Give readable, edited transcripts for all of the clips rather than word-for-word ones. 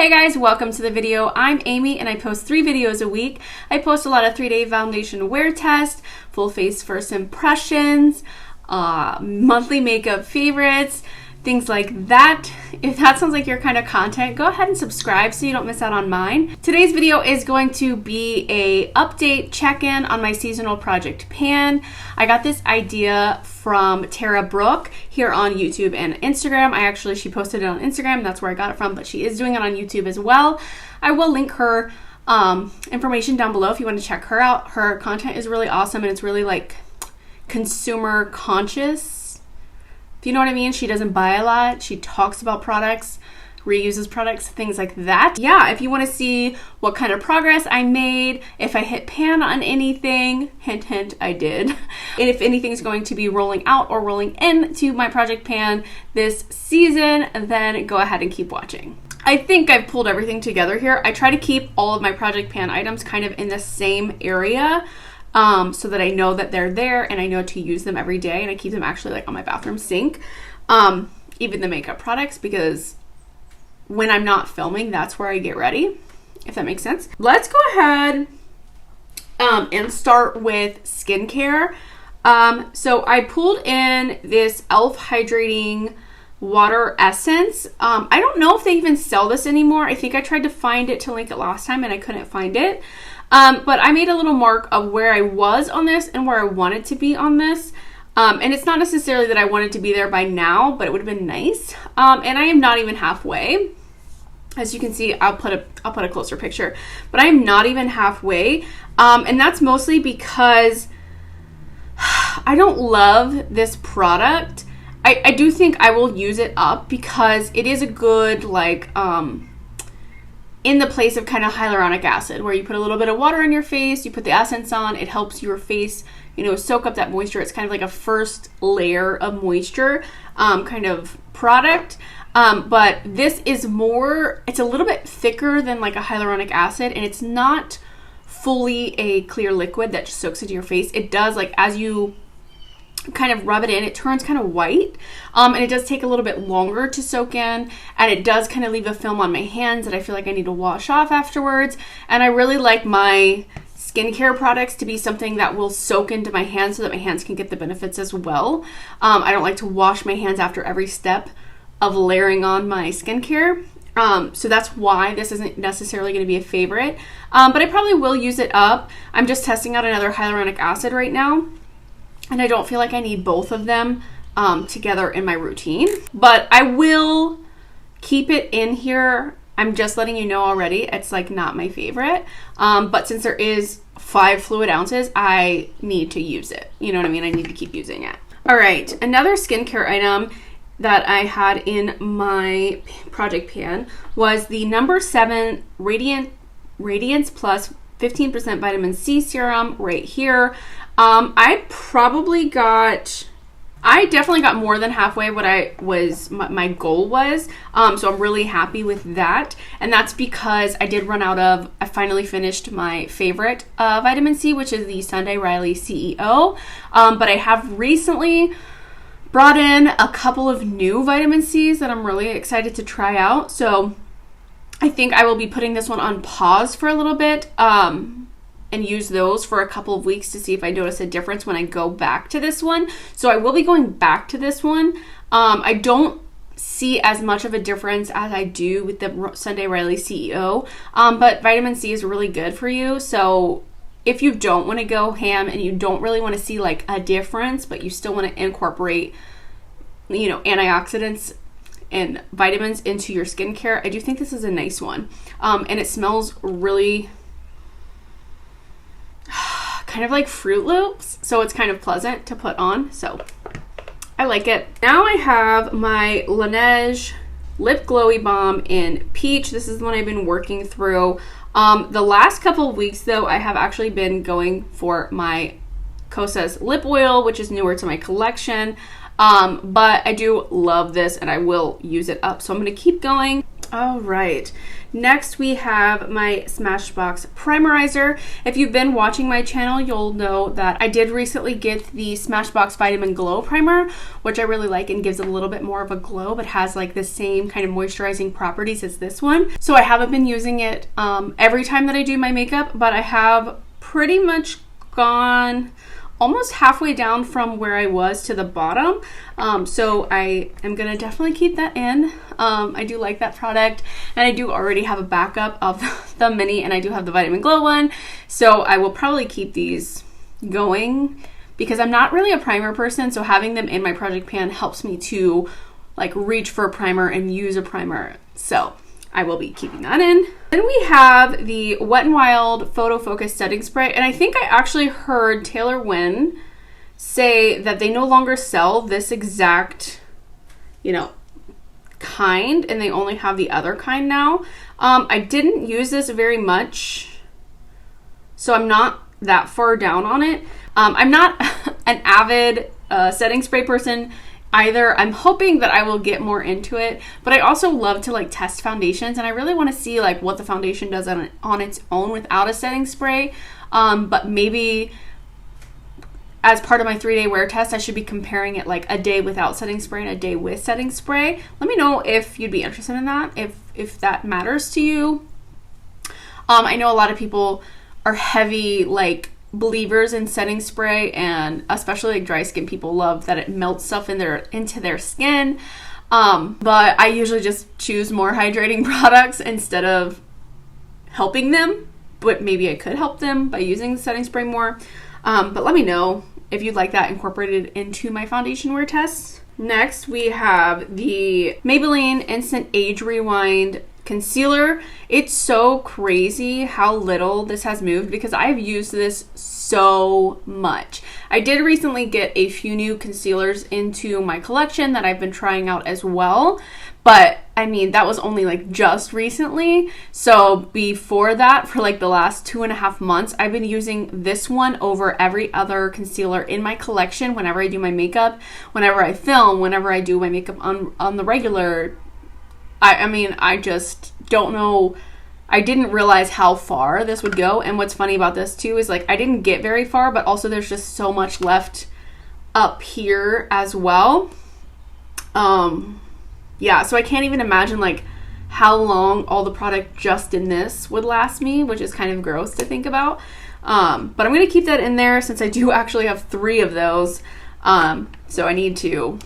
Hey guys, welcome to the video. I'm Amy and I post 3 videos a week. I post a lot of 3-day foundation wear test, full face first impressions, monthly makeup favorites, things like that. If that sounds like your kind of content, go ahead and subscribe so you don't miss out on mine. Today's video is going to be a update check-in on my seasonal project pan. I got this idea from Tara Brooke here on YouTube and Instagram. She posted it on Instagram. That's where I got it from, but she is doing it on YouTube as well. I will link her information down below if you want to check her out. Her content is really awesome and it's really like consumer conscious. If you know what I mean. She doesn't buy a lot. She talks about products, reuses products, things like that. Yeah, if you want to see what kind of progress I made, if I hit pan on anything, hint, hint, I did. And if anything's going to be rolling out or rolling into my project pan this season, then go ahead and keep watching. I think I've pulled everything together here. I try to keep all of my project pan items kind of in the same area. So that I know that they're there and I know to use them every day, and I keep them actually like on my bathroom sink. Even the makeup products, because when I'm not filming, that's where I get ready, if that makes sense. Let's go ahead and start with skincare. So I pulled in this e.l.f. Hydrating Water Essence. I don't know if they even sell this anymore. I think I tried to find it to link it last time and I couldn't find it. But I made a little mark of where I was on this and where I wanted to be on this. And it's not necessarily that I wanted to be there by now, but it would have been nice. And I am not even halfway. As you can see, I'll put a closer picture, but I am not even halfway. And that's mostly because I don't love this product. I do think I will use it up because it is a good, like, in the place of kind of hyaluronic acid, where you put a little bit of water on your face, you put the essence on, it helps your face, soak up that moisture. It's kind of like a first layer of moisture kind of product. But this is it's a little bit thicker than like a hyaluronic acid, and it's not fully a clear liquid that just soaks into your face. It does, like, as you kind of rub it in, it turns kind of white, and it does take a little bit longer to soak in, and it does kind of leave a film on my hands that I feel like I need to wash off afterwards. And I really like my skincare products to be something that will soak into my hands so that my hands can get the benefits as well. I don't like to wash my hands after every step of layering on my skincare. So that's why this isn't necessarily going to be a favorite, but I probably will use it up. I'm just testing out another hyaluronic acid right now, and I don't feel like I need both of them together in my routine. But I will keep it in here. I'm just letting you know already, it's like not my favorite. But since there is 5 fluid ounces, I need to use it. You know what I mean? I need to keep using it. All right, another skincare item that I had in my project pan was the number 7 Radiance Plus 15% vitamin C serum right here. I definitely got more than halfway what my goal was. So I'm really happy with that. And that's because I finally finished my favorite vitamin C, which is the Sunday Riley CEO. But I have recently brought in a couple of new vitamin C's that I'm really excited to try out. So I think I will be putting this one on pause for a little bit, and use those for a couple of weeks to see if I notice a difference when I go back to this one. So I will be going back to this one. I don't see as much of a difference as I do with the Sunday Riley CEO, but vitamin C is really good for you. So if you don't want to go ham and you don't really want to see like a difference, but you still want to incorporate, antioxidants and vitamins into your skincare, I do think this is a nice one. And it smells really kind of like Fruit Loops, so it's kind of pleasant to put on, so I like it. Now I have my Laneige Lip Glowy Balm in Peach. This is the one I've been working through. The last couple of weeks, though, I have actually been going for my Kosas lip oil, which is newer to my collection, but I do love this and I will use it up, so I'm going to keep going. All right. Next, we have my Smashbox Primerizer. If you've been watching my channel, you'll know that I did recently get the Smashbox Vitamin Glow Primer, which I really like and gives a little bit more of a glow, but has like the same kind of moisturizing properties as this one. So I haven't been using it every time that I do my makeup, but I have pretty much gone almost halfway down from where I was to the bottom. So I am gonna definitely keep that in. I do like that product, and I do already have a backup of the mini, and I do have the Vitamin Glow one. So I will probably keep these going because I'm not really a primer person. So having them in my project pan helps me to like reach for a primer and use a primer. So I will be keeping that in. Then we have the Wet n Wild Photo Focus Setting Spray. And I think I actually heard Taylor Wynn say that they no longer sell this exact, kind, and they only have the other kind now. I didn't use this very much, so I'm not that far down on it. I'm not an avid setting spray person either. I'm hoping that I will get more into it, but I also love to like test foundations, and I really want to see like what the foundation does on its own without a setting spray. But maybe as part of my 3-day wear test, I should be comparing it like a day without setting spray and a day with setting spray. Let me know if you'd be interested in that, if that matters to you. I know a lot of people are heavy like believers in setting spray, and especially like dry skin people love that it melts stuff into their skin. But I usually just choose more hydrating products instead of helping them, but maybe I could help them by using the setting spray more. But let me know if you'd like that incorporated into my foundation wear tests. Next, we have the Maybelline Instant Age Rewind Concealer. It's so crazy how little this has moved because I've used this so much. I did recently get a few new concealers into my collection that I've been trying out as well, but I mean that was only like just recently. So before that, for like the last 2.5 months, I've been using this one over every other concealer in my collection whenever I do my makeup, whenever I film, whenever I do my makeup on the regular. I mean, I just don't know. I didn't realize how far this would go. And what's funny about this too is like I didn't get very far, but also there's just so much left up here as well. Yeah, so I can't even imagine like how long all the product just in this would last me, which is kind of gross to think about. But I'm going to keep that in there since I do actually have 3 of those. So I need to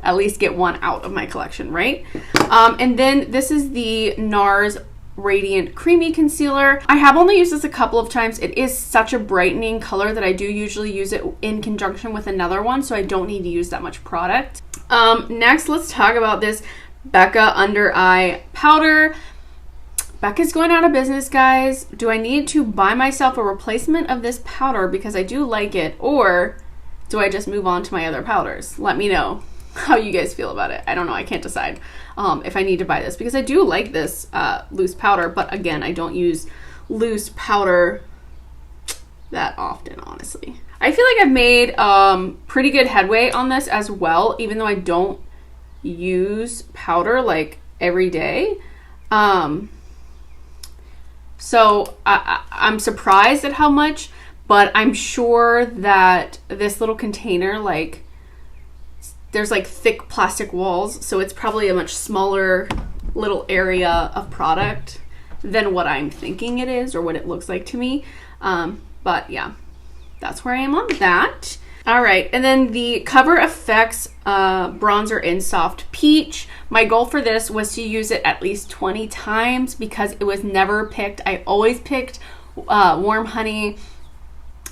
at least get one out of my collection, right? And then this is the NARS Radiant Creamy Concealer. I have only used this a couple of times. It is such a brightening color that I do usually use it in conjunction with another one, so I don't need to use that much product. Next, let's talk about this Becca Under Eye Powder. Becca's going out of business, guys. Do I need to buy myself a replacement of this powder because I do like it, or do I just move on to my other powders? Let me know how you guys feel about it. I don't know. I can't decide if I need to buy this because I do like this loose powder, but again, I don't use loose powder that often, honestly. I feel like I've made pretty good headway on this as well, even though I don't use powder like every day. So I'm surprised at how much, but I'm sure that this little container, like, there's like thick plastic walls, so it's probably a much smaller little area of product than what I'm thinking it is or what it looks like to me. But yeah, that's where I am on that. All right, and then the Cover FX bronzer in Soft Peach. My goal for this was to use it at least 20 times because it was never picked. I always picked Warm Honey,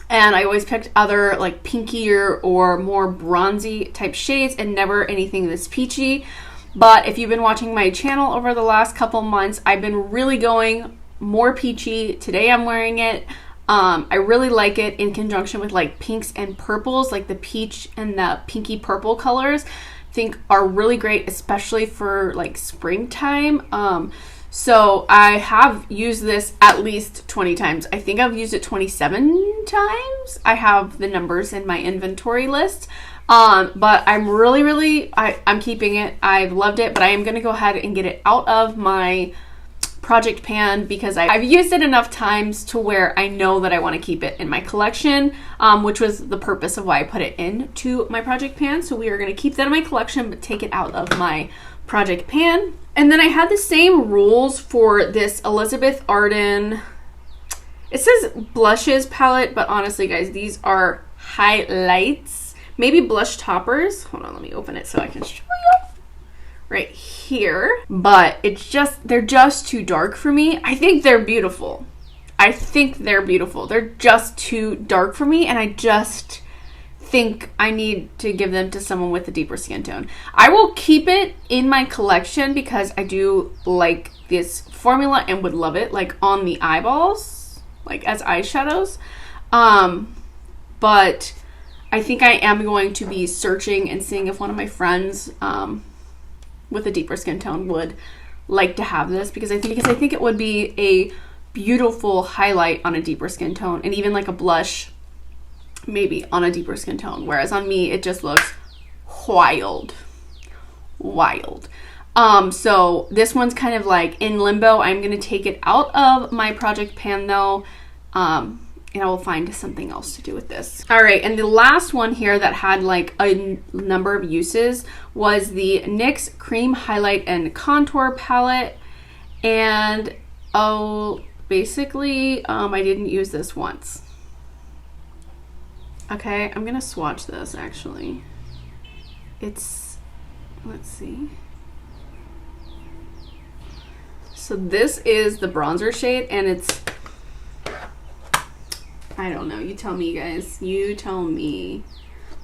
and I always picked other like pinkier or more bronzy type shades and never anything this peachy. But if you've been watching my channel over the last couple months, I've been really going more peachy. Today I'm wearing it. I really like it in conjunction with like pinks and purples, like the peach and the pinky purple colors. I think are really great, especially for like springtime. So I have used this at least 20 times. I think I've used it 27 times. I have the numbers in my inventory list. But I'm really, I'm keeping it. I've loved it, but I am going to go ahead and get it out of my project pan because I've used it enough times to where I know that I want to keep it in my collection, which was the purpose of why I put it into my project pan. So we are going to keep that in my collection, but take it out of my project pan. And then I had the same rules for this Elizabeth Arden, it says blushes palette, but honestly guys, these are highlights, maybe blush toppers. Hold on, let me open it so I can show you right here. But they're just too dark for me. I think they're beautiful. They're just too dark for me, and I just think I need to give them to someone with a deeper skin tone. I will keep it in my collection because I do like this formula and would love it like on the eyeballs, like as eyeshadows. But I think I am going to be searching and seeing if one of my friends with a deeper skin tone would like to have this, because I think it would be a beautiful highlight on a deeper skin tone, and even like a blush maybe on a deeper skin tone, whereas on me it just looks wild. So this one's kind of like in limbo. I'm gonna take it out of my project pan though, and I will find something else to do with this. All right, and the last one here that had like a number of uses was the NYX Cream Highlight and Contour Palette. And basically, I didn't use this once. Okay, I'm gonna swatch this actually. Let's see. So this is the bronzer shade, and it's, I don't know, you tell me guys, you tell me.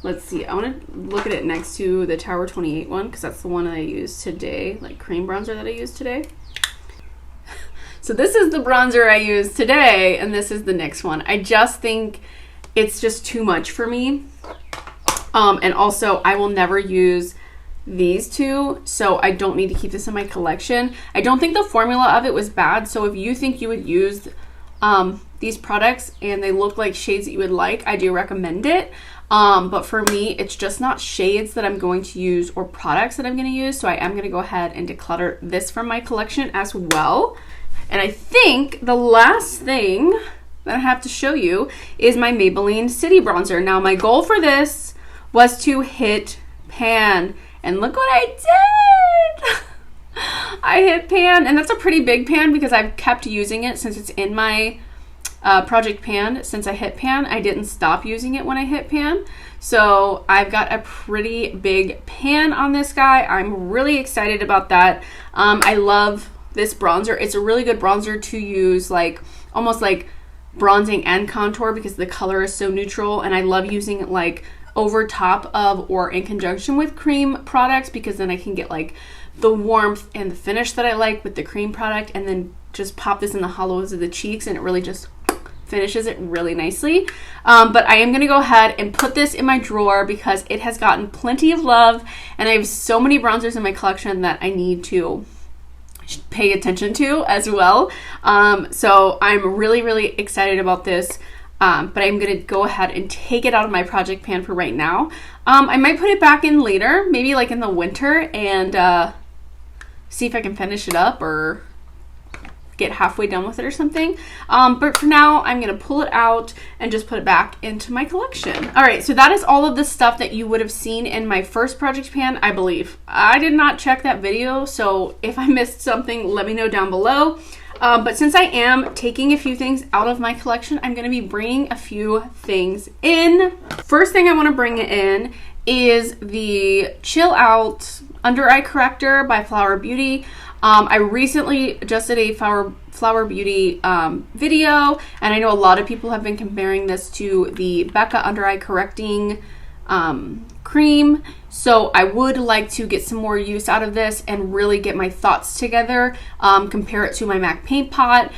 Let's see, I want to look at it next to the Tower 28 one, because that's the one that I used today, like cream bronzer that I used today. So this is the bronzer I used today, and this is the NYX one. I just think it's just too much for me. And also I will never use these two, so I don't need to keep this in my collection. I don't think the formula of it was bad, so if you think you would use these products and they look like shades that you would like, I do recommend it. But for me, it's just not shades that I'm going to use or products that I'm going to use, so I am going to go ahead and declutter this from my collection as well. And I think the last thing that I have to show you is my Maybelline City Bronzer. Now my goal for this was to hit pan, and look what I did! I hit pan, and that's a pretty big pan because I've kept using it since it's in my project pan. Since I hit pan, I didn't stop using it when I hit pan. So I've got a pretty big pan on this guy. I'm really excited about that. I love this bronzer. It's a really good bronzer to use, like almost like bronzing and contour, because the color is so neutral, and I love using it like over top of or in conjunction with cream products, because then I can get like the warmth and the finish that I like with the cream product, and then just pop this in the hollows of the cheeks, and it really just finishes it really nicely. But I am gonna go ahead and put this in my drawer because it has gotten plenty of love, and I have so many bronzers in my collection that I need to pay attention to as well. So I'm really excited about this, but I'm gonna go ahead and take it out of my project pan for right now. I might put it back in later, maybe like in the winter, and see if I can finish it up or get halfway done with it or something. But for now, I'm gonna pull it out and just put it back into my collection. All right, so that is all of the stuff that you would have seen in my first project pan, I believe. I did not check that video, so if I missed something, let me know down below. But since I am taking a few things out of my collection, I'm gonna be bringing a few things in. First thing I wanna bring in is the Chill Out Under Eye Corrector by Flower Beauty. I recently just did a Flower Beauty video, and I know a lot of people have been comparing this to the Becca Under Eye Correcting cream. So I would like to get some more use out of this and really get my thoughts together, compare it to my MAC Paint Pot,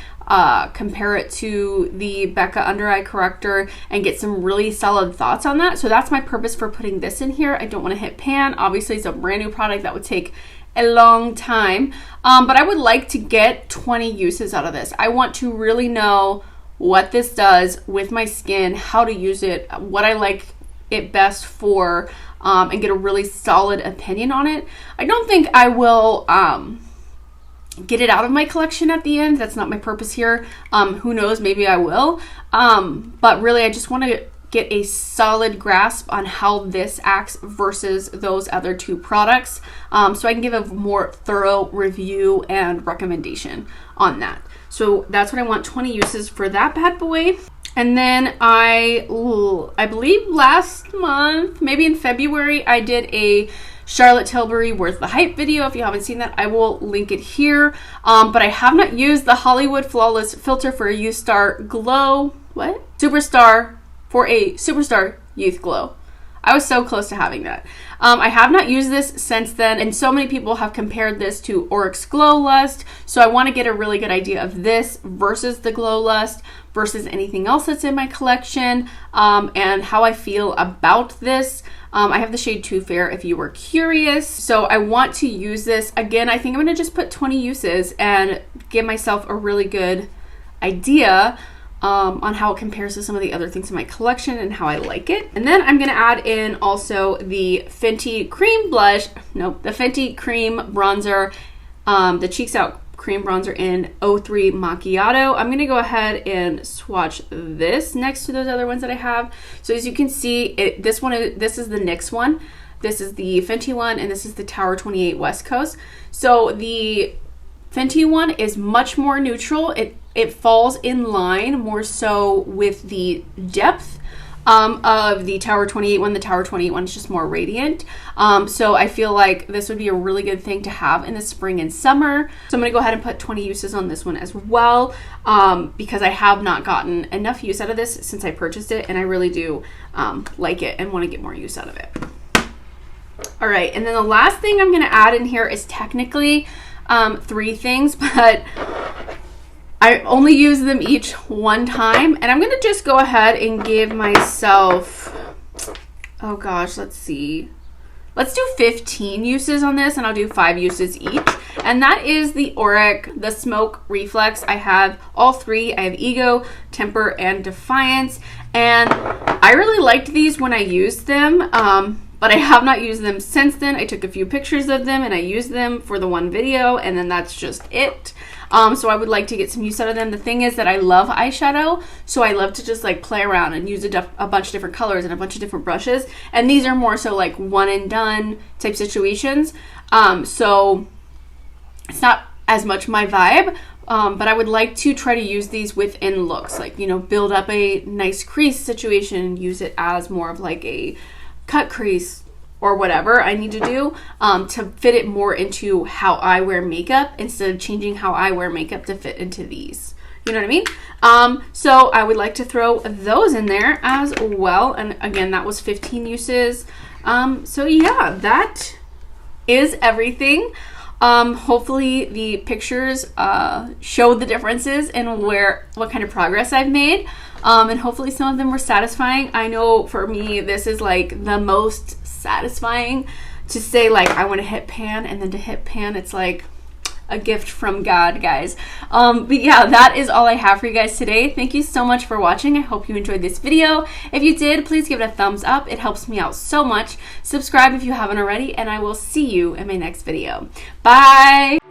compare it to the Becca Under Eye Corrector, and get some really solid thoughts on that. So that's my purpose for putting this in here. I don't want to hit pan. Obviously, it's a brand new product that would take a long time. But I would like to get 20 uses out of this. I want to really know what this does with my skin, how to use it, what I like it best for, and get a really solid opinion on it. I don't think I will get it out of my collection at the end. That's not my purpose here. Who knows, maybe I will. But really, I just want to get a solid grasp on how this acts versus those other two products, so I can give a more thorough review and recommendation on that. So that's what I want, 20 uses for that bad boy. And then I believe last month, maybe in February, I did a Charlotte Tilbury Worth the Hype video. If you haven't seen that, I will link it here. But I have not used the Hollywood Flawless Filter for a Youth Star Glow. What? Superstar for a Superstar Youth Glow. I was so close to having that. I have not used this since then, and so many people have compared this to Oryx Glow Lust, so I want to get a really good idea of this versus the Glow Lust versus anything else that's in my collection, and how I feel about this. I have the shade Too Fair if you were curious. So I want to use this. Again, I think I'm going to just put 20 uses and give myself a really good idea on how it compares to some of the other things in my collection and how I like it. And then I'm going to add in also the Fenty Cream the Fenty Cream Bronzer, the Cheeks Out Cream Bronzer in 03 Macchiato. I'm going to go ahead and swatch this next to those other ones that I have. So as you can see, this is the NYX one. This is the Fenty one, and this is the Tower 28 West Coast. So the Fenty one is much more neutral. It falls in line more so with the depth of the Tower 28 one. The Tower 28 one is just more radiant. So I feel like this would be a really good thing to have in the spring and summer. So I'm going to go ahead and put 20 uses on this one as well, because I have not gotten enough use out of this since I purchased it, and I really do like it and want to get more use out of it. All right, and then the last thing I'm going to add in here is technically 3 things, but I only use them each one time, and I'm going to just go ahead and give myself, oh gosh, let's see. Let's do 15 uses on this, and I'll do 5 uses each. And that is the Auric, the Smoke Reflex. I have all 3. I have Ego, Temper, and Defiance. And I really liked these when I used them, but I have not used them since then. I took a few pictures of them, and I used them for the one video, and then that's just it. So I would like to get some use out of them. The thing is that I love eyeshadow, so I love to just like play around and use a bunch of different colors and a bunch of different brushes. And these are more so like one and done type situations. So it's not as much my vibe, but I would like to try to use these within looks, like, you know, build up a nice crease situation, use it as more of like a cut crease or whatever I need to do to fit it more into how I wear makeup instead of changing how I wear makeup to fit into these. You know what I mean? So I would like to throw those in there as well. And again, that was 15 uses. So yeah, that is everything. Hopefully the pictures show the differences and what kind of progress I've made. And hopefully some of them were satisfying. I know for me, this is like the most satisfying to say, like, I want to hit pan, and then to hit pan, it's like a gift from God, guys. But yeah, that is all I have for you guys today. Thank you so much for watching. I hope you enjoyed this video. If you did, please give it a thumbs up. It helps me out so much. Subscribe if you haven't already, and I will see you in my next video. Bye!